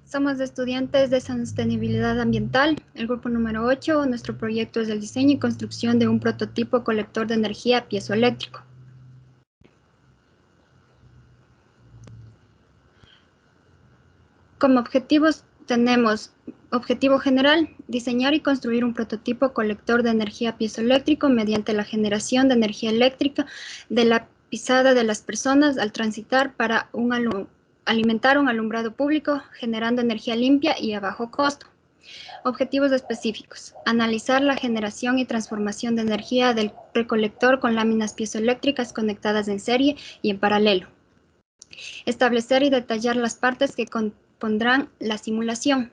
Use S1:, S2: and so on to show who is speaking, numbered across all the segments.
S1: Somos estudiantes de sostenibilidad ambiental, el grupo número 8. Nuestro proyecto es el diseño y construcción de un prototipo colector de energía piezoeléctrico. Como objetivos tenemos objetivo general, diseñar y construir un prototipo colector de energía piezoeléctrico mediante la generación de energía eléctrica de la pisada de las personas al transitar para alimentar un alumbrado público, generando energía limpia y a bajo costo. Objetivos específicos. Analizar la generación y transformación de energía del recolector con láminas piezoeléctricas conectadas en serie y en paralelo. Establecer y detallar las partes que compondrán la simulación.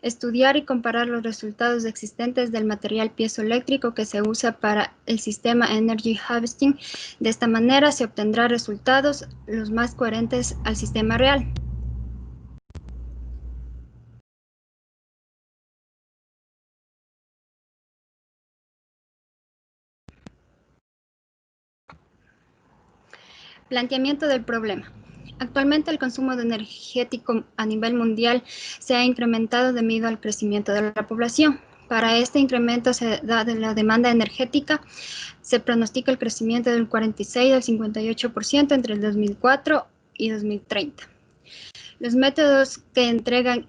S1: Estudiar y comparar los resultados existentes del material piezoeléctrico que se usa para el sistema Energy Harvesting. De esta manera se obtendrán resultados los más coherentes al sistema real. Planteamiento del problema. Actualmente el consumo energético a nivel mundial se ha incrementado debido al crecimiento de la población. Para este incremento de la demanda energética se pronostica el crecimiento del 46 al 58% entre el 2004 y 2030. Los métodos que entregan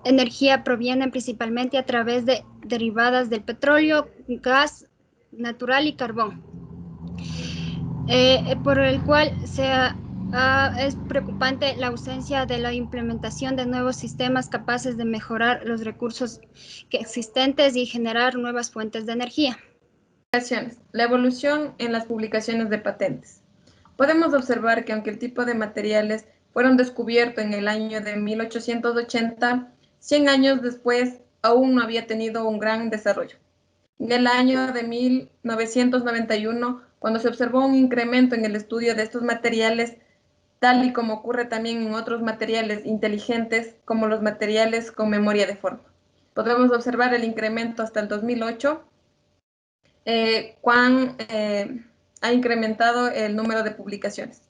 S1: energía provienen principalmente a través de derivadas del petróleo, gas natural y carbón. Por el cual es preocupante la ausencia de la implementación de nuevos sistemas capaces de mejorar los recursos existentes y generar nuevas fuentes de energía.
S2: La evolución en las publicaciones de patentes. Podemos observar que aunque el tipo de materiales fueron descubiertos en el año de 1880, 100 años después aún no había tenido un gran desarrollo. En el año de 1991, cuando se observó un incremento en el estudio de estos materiales, tal y como ocurre también en otros materiales inteligentes, como los materiales con memoria de forma. Podemos observar el incremento hasta el 2008, cuán ha incrementado el número de publicaciones.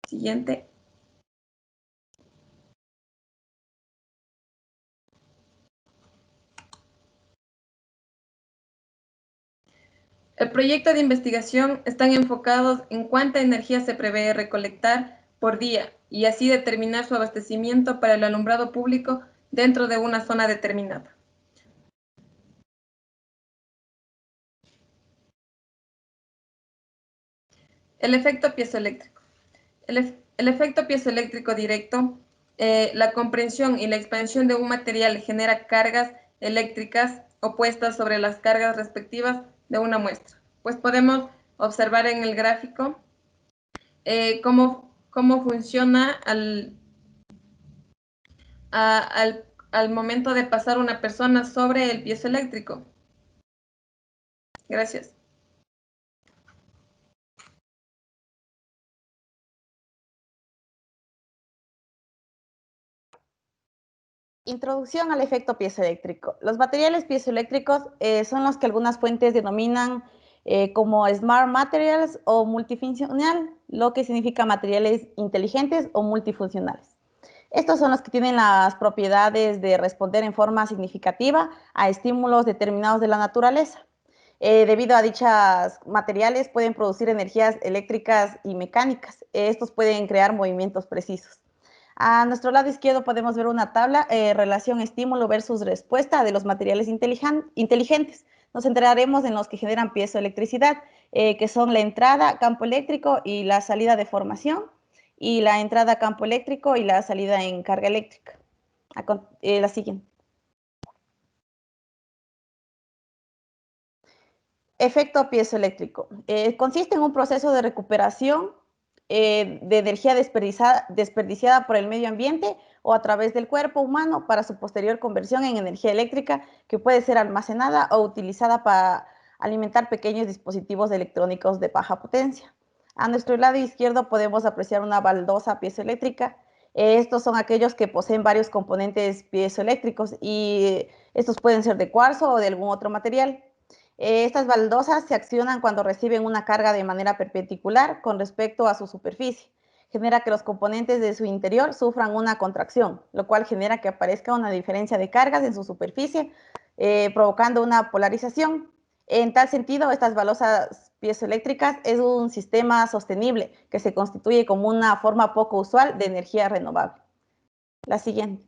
S2: Siguiente. El proyecto de investigación están enfocados en cuánta energía se prevé recolectar por día y así determinar su abastecimiento para el alumbrado público dentro de una zona determinada. El efecto piezoeléctrico. El efecto piezoeléctrico directo, la comprensión y la expansión de un material genera cargas eléctricas opuestas sobre las cargas respectivas de una muestra. Pues podemos observar en el gráfico cómo funciona al momento de pasar una persona sobre el piezoeléctrico. Gracias.
S3: Introducción al efecto piezoeléctrico. Los materiales piezoeléctricos son los que algunas fuentes denominan como Smart Materials o multifuncional, lo que significa materiales inteligentes o multifuncionales. Estos son los que tienen las propiedades de responder en forma significativa a estímulos determinados de la naturaleza. Debido a dichos materiales pueden producir energías eléctricas y mecánicas. Estos pueden crear movimientos precisos. A nuestro lado izquierdo podemos ver una tabla, relación estímulo versus respuesta de los materiales inteligentes. Nos centraremos en los que generan piezoelectricidad, que son la entrada, campo eléctrico y la salida de formación, y la entrada campo eléctrico y la salida en carga eléctrica. La siguiente. Efecto piezoeléctrico. Consiste en un proceso de recuperación de energía desperdiciada por el medio ambiente o a través del cuerpo humano para su posterior conversión en energía eléctrica que puede ser almacenada o utilizada para alimentar pequeños dispositivos electrónicos de baja potencia. A nuestro lado izquierdo podemos apreciar una baldosa piezoeléctrica. Estos son aquellos que poseen varios componentes piezoeléctricos y estos pueden ser de cuarzo o de algún otro material. Estas baldosas se accionan cuando reciben una carga de manera perpendicular con respecto a su superficie, genera que los componentes de su interior sufran una contracción, lo cual genera que aparezca una diferencia de cargas en su superficie, provocando una polarización. En tal sentido, estas baldosas piezoeléctricas es un sistema sostenible que se constituye como una forma poco usual de energía renovable. La siguiente.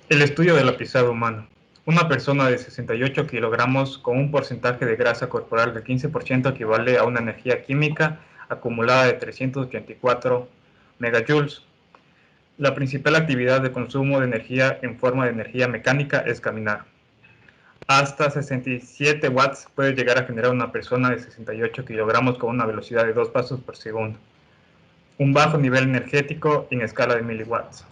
S4: El estudio de la pisada humana. Una persona de 68 kilogramos con un porcentaje de grasa corporal del 15% equivale a una energía química acumulada de 384 megajoules. La principal actividad de consumo de energía en forma de energía mecánica es caminar. Hasta 67 watts puede llegar a generar una persona de 68 kilogramos con una velocidad de 2 pasos por segundo. Un bajo nivel energético en escala de miliwatts.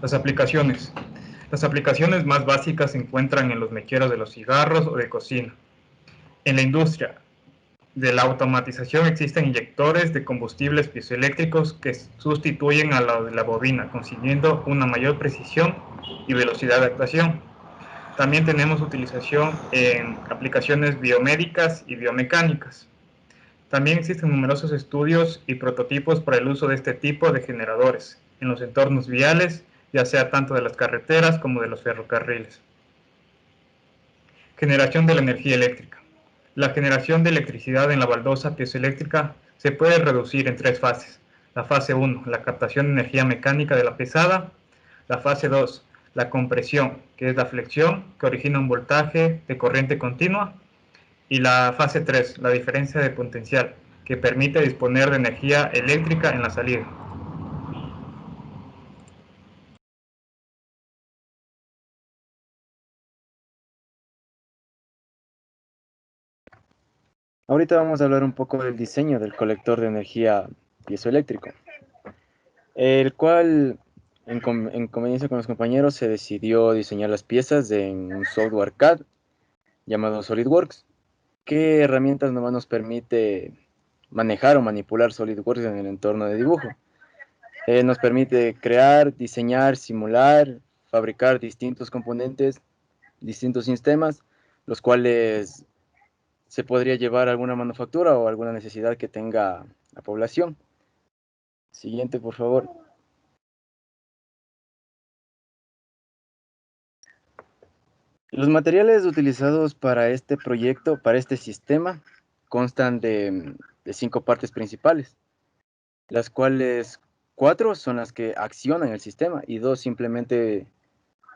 S4: Las aplicaciones. Las aplicaciones más básicas se encuentran en los mecheros de los cigarros o de cocina. En la industria de la automatización existen inyectores de combustibles piezoeléctricos que sustituyen a la de la bobina, consiguiendo una mayor precisión y velocidad de actuación. También tenemos utilización en aplicaciones biomédicas y biomecánicas. También existen numerosos estudios y prototipos para el uso de este tipo de generadores en los entornos viales, ya sea tanto de las carreteras como de los ferrocarriles. Generación de la energía eléctrica. La generación de electricidad en la baldosa piezoeléctrica se puede reducir en 3 fases. La fase 1, la captación de energía mecánica de la pesada. La fase 2, la compresión, que es la flexión, que origina un voltaje de corriente continua. Y la fase 3, la diferencia de potencial, que permite disponer de energía eléctrica en la salida.
S5: Ahorita vamos a hablar un poco del diseño del colector de energía piezoeléctrico, el cual, en conveniencia con los compañeros, se decidió diseñar las piezas en un software CAD llamado SolidWorks. ¿Qué herramientas nomás nos permite manejar o manipular SolidWorks en el entorno de dibujo? Nos permite crear, diseñar, simular, fabricar distintos componentes, distintos sistemas, los cuales se podría llevar a alguna manufactura o alguna necesidad que tenga la población. Siguiente, por favor. Los materiales utilizados para este proyecto, para este sistema, constan de 5 partes principales, las cuales 4 son las que accionan el sistema y 2 simplemente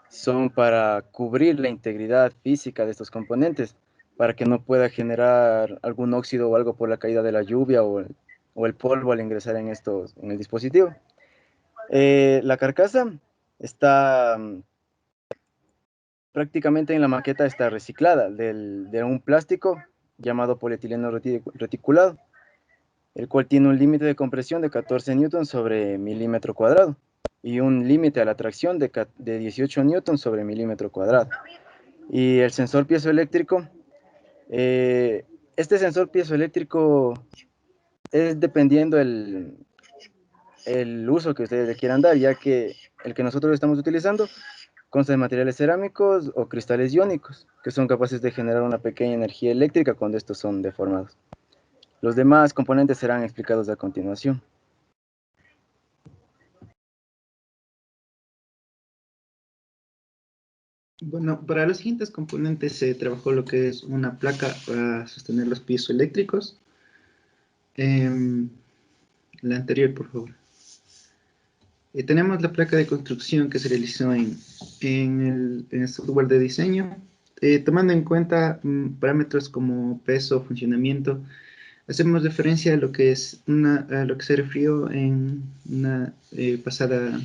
S5: son para cubrir la integridad física de estos componentes, para que no pueda generar algún óxido o algo por la caída de la lluvia o el polvo al ingresar en el dispositivo. La carcasa está prácticamente en la maqueta está reciclada de un plástico llamado polietileno reticulado, el cual tiene un límite de compresión de 14 newtons sobre milímetro cuadrado y un límite a la tracción de 18 newtons sobre milímetro cuadrado. Y el sensor piezoeléctrico, este sensor piezoeléctrico es dependiendo el uso que ustedes le quieran dar, ya que el que nosotros estamos utilizando consta de materiales cerámicos o cristales iónicos, que son capaces de generar una pequeña energía eléctrica cuando estos son deformados. Los demás componentes serán explicados a continuación.
S6: Bueno, para los siguientes componentes se trabajó lo que es una placa para sostener los piezoeléctricos. La anterior, por favor. Tenemos la placa de construcción que se realizó en el software de diseño, tomando en cuenta parámetros como peso, funcionamiento. Hacemos referencia a lo que a lo que se refirió en una pasada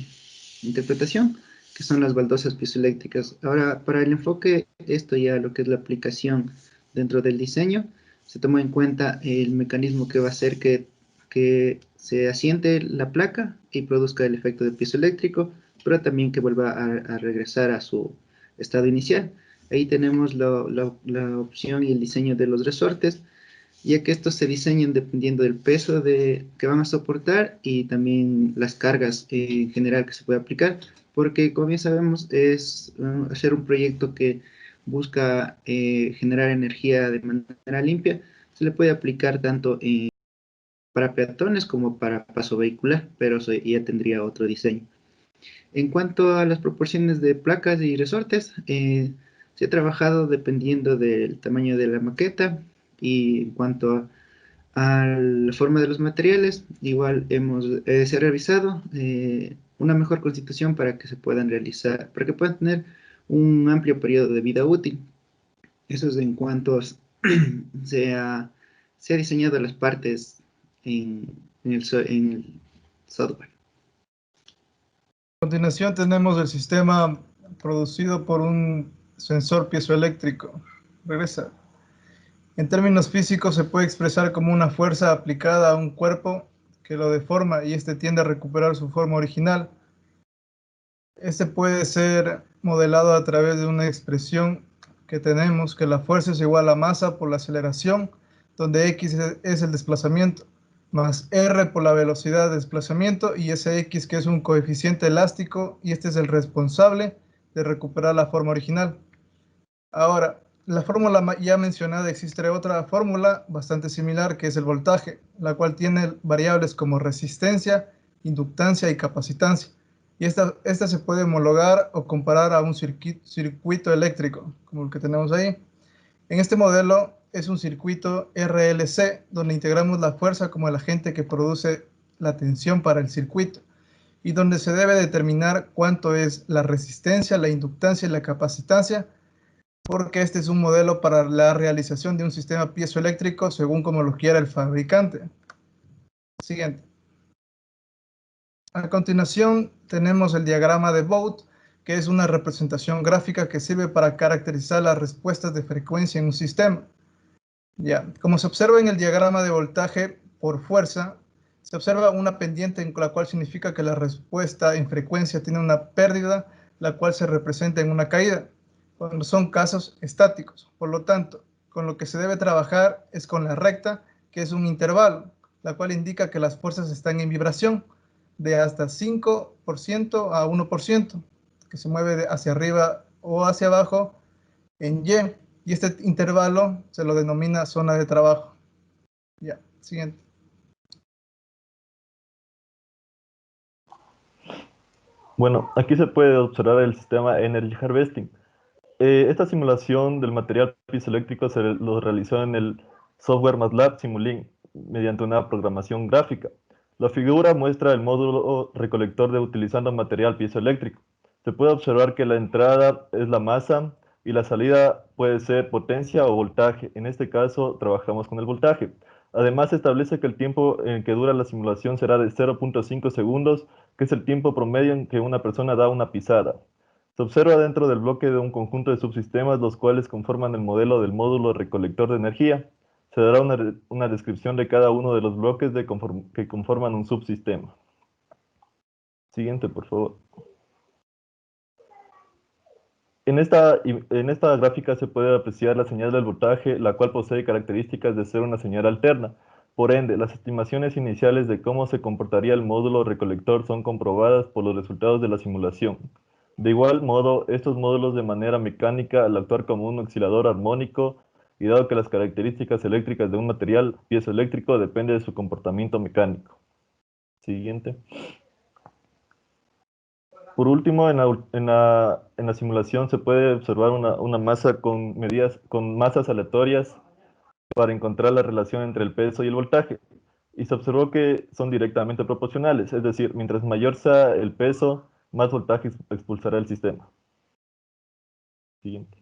S6: interpretación, que son las baldosas piezoeléctricas. Ahora, para el enfoque, esto ya lo que es la aplicación dentro del diseño, se tomó en cuenta el mecanismo que va a hacer que se asiente la placa y produzca el efecto de piezoeléctrico, pero también que vuelva a regresar a su estado inicial. Ahí tenemos la opción y el diseño de los resortes, ya que estos se diseñan dependiendo del peso que van a soportar y también las cargas en general que se puede aplicar, porque como bien sabemos es hacer un proyecto que busca generar energía de manera limpia. Se le puede aplicar tanto en para peatones como para paso vehicular, pero eso ya tendría otro diseño. En cuanto a las proporciones de placas y resortes, se ha trabajado dependiendo del tamaño de la maqueta y en cuanto a la forma de los materiales, igual se ha revisado una mejor constitución para que se puedan realizar, para que puedan tener un amplio periodo de vida útil. Eso es en cuanto se ha, se ha diseñado las partes en el software.
S7: A continuación tenemos el sistema producido por un sensor piezoeléctrico. Regresa. En términos físicos se puede expresar como una fuerza aplicada a un cuerpo que lo deforma y este tiende a recuperar su forma original. Este puede ser modelado a través de una expresión que tenemos, que la fuerza es igual a masa por la aceleración, donde x es el desplazamiento, más r por la velocidad de desplazamiento y ese x que es un coeficiente elástico y este es el responsable de recuperar la forma original. Ahora, la fórmula ya mencionada, existe otra fórmula bastante similar que es el voltaje, la cual tiene variables como resistencia, inductancia y capacitancia. Y esta se puede homologar o comparar a un circuito eléctrico, como el que tenemos ahí. En este modelo es un circuito RLC, donde integramos la fuerza como el agente que produce la tensión para el circuito, y donde se debe determinar cuánto es la resistencia, la inductancia y la capacitancia, porque este es un modelo para la realización de un sistema piezoeléctrico según como lo quiera el fabricante. Siguiente. A continuación tenemos el diagrama de Vogt, que es una representación gráfica que sirve para caracterizar las respuestas de frecuencia en un sistema. Ya, como se observa en el diagrama de voltaje por fuerza, se observa una pendiente en la cual significa que la respuesta en frecuencia tiene una pérdida, la cual se representa en una caída, cuando son casos estáticos. Por lo tanto, con lo que se debe trabajar es con la recta, que es un intervalo, la cual indica que las fuerzas están en vibración de hasta 5% a 1%, que se mueve hacia arriba o hacia abajo en Y, y este intervalo se lo denomina zona de trabajo. Ya, siguiente.
S8: Bueno, aquí se puede observar el sistema Energy Harvesting. Esta simulación del material piezoeléctrico se lo realizó en el software MATLAB Simulink mediante una programación gráfica. La figura muestra el módulo recolector de utilizando material piezoeléctrico. Se puede observar que la entrada es la masa y la salida puede ser potencia o voltaje. En este caso trabajamos con el voltaje. Además, se establece que el tiempo en que dura la simulación será de 0.5 segundos, que es el tiempo promedio en que una persona da una pisada. Se observa dentro del bloque de un conjunto de subsistemas, los cuales conforman el modelo del módulo recolector de energía. Se dará una descripción de cada uno de los bloques que conforman un subsistema. Siguiente, por favor. En esta gráfica se puede apreciar la señal del voltaje, la cual posee características de ser una señal alterna. Por ende, las estimaciones iniciales de cómo se comportaría el módulo recolector son comprobadas por los resultados de la simulación. De igual modo, estos módulos de manera mecánica, al actuar como un oscilador armónico, y dado que las características eléctricas de un material piezoeléctrico dependen de su comportamiento mecánico. Siguiente. Por último, en la simulación se puede observar una masa con masas aleatorias para encontrar la relación entre el peso y el voltaje. Y se observó que son directamente proporcionales, es decir, mientras mayor sea el peso, más voltaje expulsará el sistema. Siguiente.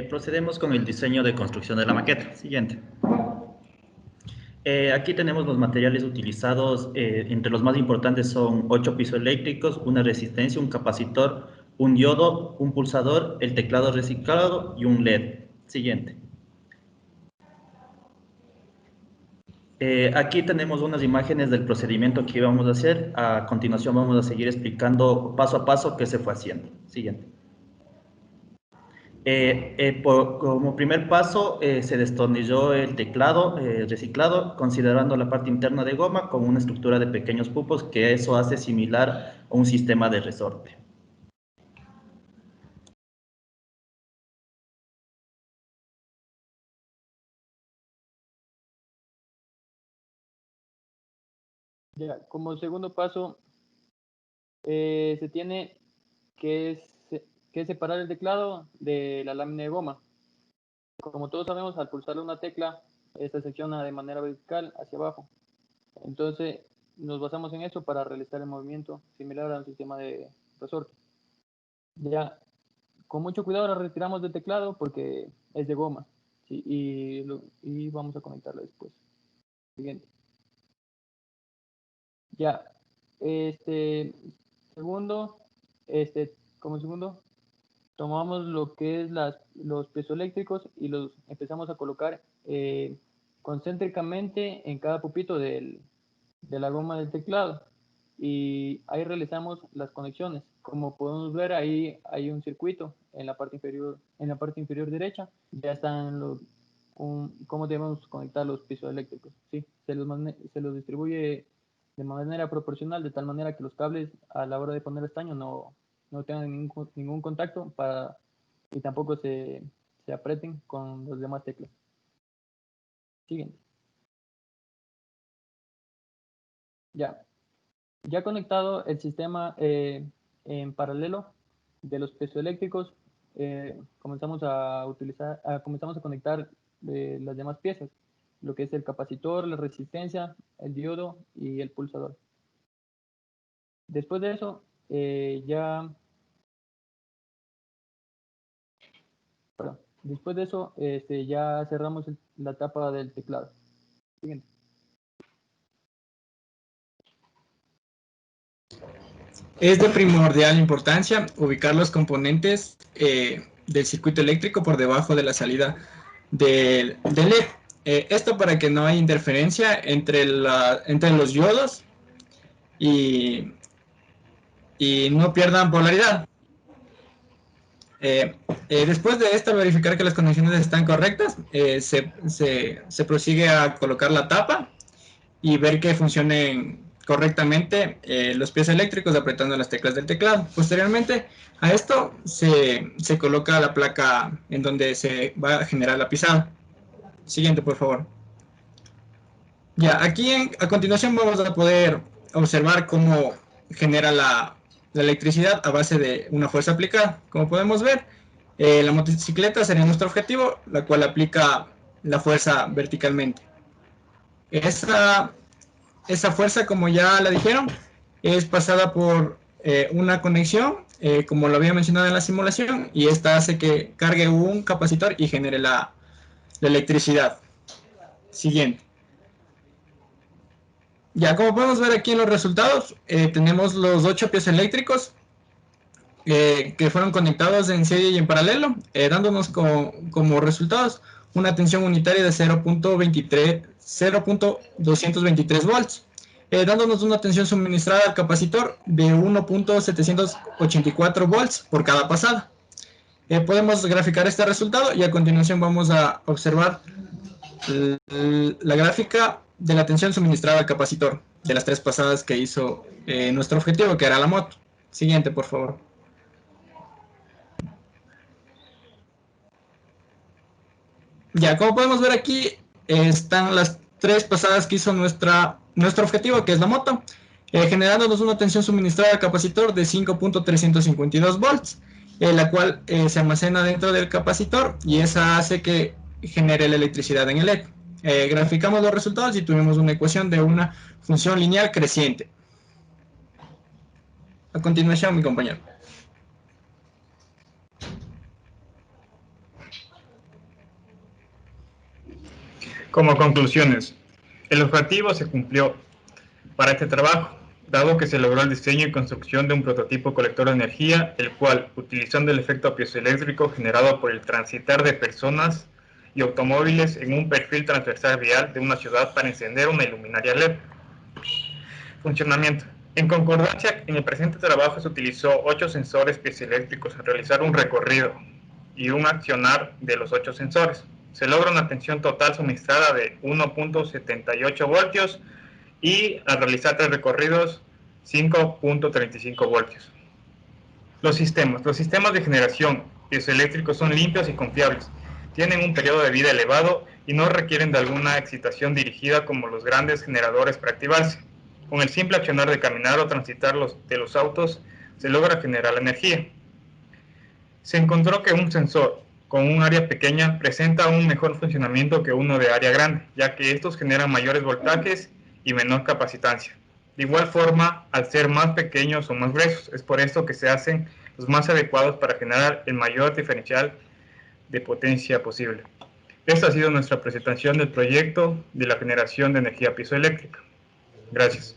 S9: Procedemos con el diseño de construcción de la maqueta. Siguiente. Aquí tenemos los materiales utilizados, entre los más importantes son 8 piezoeléctricos, una resistencia, un capacitor, un diodo, un pulsador, el teclado reciclado y un LED. Siguiente. Aquí tenemos unas imágenes del procedimiento que íbamos a hacer. A continuación vamos a seguir explicando paso a paso qué se fue haciendo. Siguiente. Como primer paso, se destornilló el teclado reciclado, considerando la parte interna de goma con una estructura de pequeños pupos, que eso hace similar a un sistema de resorte.
S10: Ya, como segundo paso, se tiene que, que separar el teclado de la lámina de goma. Como todos sabemos, al pulsar una tecla, esta secciona de manera vertical hacia abajo. Entonces, nos basamos en eso para realizar el movimiento similar al sistema de resorte. Ya, con mucho cuidado la retiramos del teclado porque es de goma, ¿sí? Y vamos a conectarlo después. Siguiente. Ya, como segundo, tomamos lo que es los piezoeléctricos y los empezamos a colocar concéntricamente en cada pupito de la goma del teclado. Y ahí realizamos las conexiones. Como podemos ver, ahí hay un circuito en la parte inferior derecha. Ya están cómo debemos conectar los piezoeléctricos. Sí, se los distribuye de manera proporcional, de tal manera que los cables a la hora de poner estaño no tengan ningún contacto y tampoco se aprieten con las demás teclas. Siguiente. Ya conectado el sistema en paralelo de los piezoeléctricos, comenzamos a conectar las demás piezas, lo que es el capacitor, la resistencia, el diodo y el pulsador. Después de eso, ya cerramos la tapa del teclado. Siguiente.
S11: Es de primordial importancia ubicar los componentes del circuito eléctrico por debajo de la salida del LED. Esto para que no haya interferencia entre los diodos y no pierdan polaridad. Después de esto, verificar que las conexiones están correctas, se prosigue a colocar la tapa y ver que funcionen correctamente los pies eléctricos apretando las teclas del teclado. Posteriormente a esto se coloca la placa en donde se va a generar la pisada. Siguiente, por favor. Ya, aquí a continuación vamos a poder observar cómo genera la electricidad a base de una fuerza aplicada. Como podemos ver, la motocicleta sería nuestro objetivo, la cual aplica la fuerza verticalmente. Esa fuerza, como ya la dijeron, es pasada por una conexión, como lo había mencionado en la simulación, y esta hace que cargue un capacitor y genere la electricidad. Siguiente. Ya, como podemos ver aquí en los resultados, tenemos los 8 pies eléctricos que fueron conectados en serie y en paralelo, dándonos como resultados una tensión unitaria de 0.223 volts, dándonos una tensión suministrada al capacitor de 1.784 volts por cada pasada. Podemos graficar este resultado y a continuación vamos a observar la gráfica de la tensión suministrada al capacitor de las 3 pasadas que hizo nuestro objetivo, que era la moto. Siguiente, por favor. Ya, como podemos ver aquí, están las 3 pasadas que hizo nuestro objetivo, que es la moto, generándonos una tensión suministrada al capacitor de 5.352 volts, la cual se almacena dentro del capacitor y esa hace que genere la electricidad en el LED. Graficamos los resultados y tuvimos una ecuación de una función lineal creciente. A continuación, mi compañero.
S4: Como conclusiones, el objetivo se cumplió para este trabajo, dado que se logró el diseño y construcción de un prototipo colector de energía, el cual, utilizando el efecto piezoeléctrico generado por el transitar de personas y automóviles en un perfil transversal vial de una ciudad para encender una luminaria LED. Funcionamiento. En concordancia, en el presente trabajo se utilizó 8 sensores piezoeléctricos al realizar un recorrido y un accionar de los 8 sensores. Se logra una tensión total suministrada de 1.78 voltios y al realizar 3 recorridos 5.35 voltios. Los sistemas de generación piezoeléctricos son limpios y confiables, tienen un periodo de vida elevado y no requieren de alguna excitación dirigida como los grandes generadores para activarse. Con el simple accionar de caminar o transitar de los autos se logra generar la energía. Se encontró que un sensor con un área pequeña presenta un mejor funcionamiento que uno de área grande, ya que estos generan mayores voltajes y menor capacitancia. De igual forma, al ser más pequeños o más gruesos, es por esto que se hacen los más adecuados para generar el mayor diferencial de potencia posible. Esta ha sido nuestra presentación del proyecto de la generación de energía piezoeléctrica. Gracias.